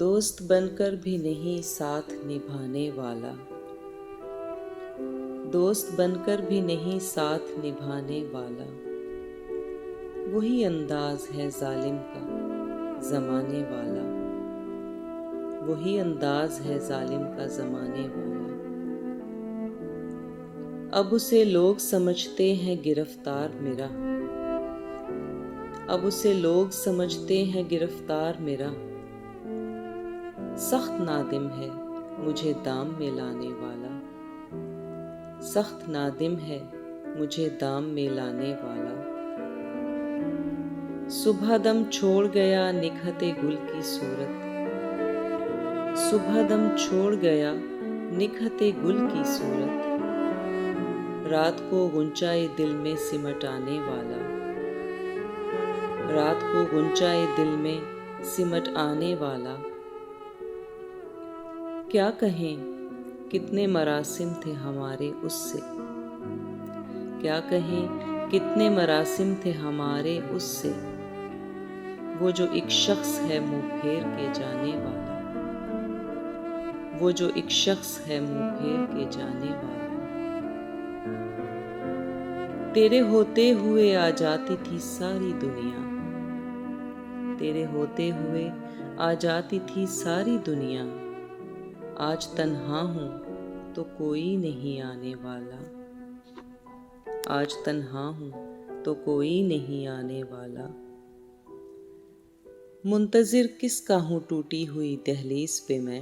دوست بن کر بھی نہیں ساتھ نبھانے والا، دوست بن کر بھی نہیں ساتھ نبھانے والا، وہی انداز ہے ظالم کا زمانے والا، وہی انداز ہے ظالم کا زمانے والا۔ اب اسے لوگ سمجھتے ہیں گرفتار میرا، اب اسے لوگ سمجھتے ہیں گرفتار میرا، سخت نادم ہے مجھے دام میں لانے والا، سخت نادم ہے مجھے دام میں لانے والا۔ صبح دم چھوڑ گیا نکہت گل کی صورت، صبح دم چھوڑ گیا نکہت گل کی صورت، رات کو غنچۂ دل میں سمٹ آنے والا، رات کو غنچۂ دل میں سمٹ آنے والا۔ کیا کہیں کتنے مراسم تھے ہمارے اس سے، کیا کہیں کتنے مراسم تھے ہمارے اس سے، وہ جو ایک شخص ہے منہ پھیر کے جانے والا، وہ جو ایک شخص ہے منہ پھیر کے جانے والا۔ تیرے ہوتے ہوئے آ جاتی تھی ساری دنیا، تیرے ہوتے ہوئے آ جاتی تھی ساری دنیا، آج تنہا ہوں تو کوئی نہیں آنے والا، آج تنہا ہوں تو کوئی نہیں آنے والا۔ منتظر کس کا ہوں ٹوٹی ہوئی دہلیز پہ میں،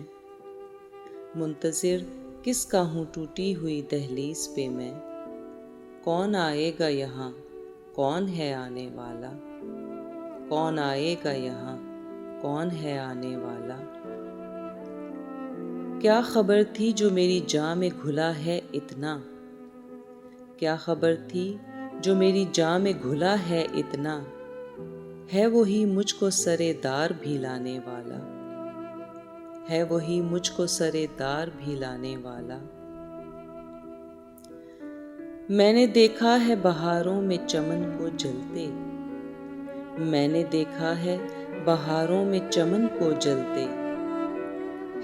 منتظر کس کا ہوں ٹوٹی ہوئی دہلیز پہ میں، کون آئے گا یہاں کون ہے آنے والا، کون آئے گا یہاں کون ہے آنے والا۔ کیا خبر تھی جو میری جاں میں گھلا ہے اتنا، کیا خبر تھی جو میری جاں میں گھلا ہے اتنا، ہے وہی مجھ کو سرے دار بھی لانے والا، ہے وہی مجھ کو سرے دار بھی لانے والا۔ میں نے دیکھا ہے بہاروں میں چمن کو جلتے، میں نے دیکھا ہے بہاروں میں چمن کو جلتے،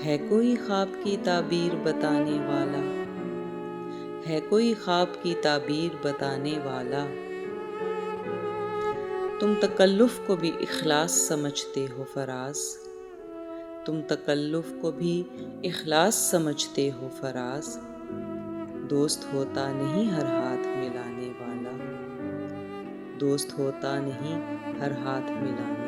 ہے کوئی خواب کی تعبیر بتانے والا، ہے کوئی خواب کی تعبیر بتانے والا۔ تم تکلف کو بھی اخلاص سمجھتے ہو فراز، تم تکلف کو بھی اخلاص سمجھتے ہو فراز، دوست ہوتا نہیں ہر ہاتھ ملانے والا، دوست ہوتا نہیں ہر ہاتھ ملانے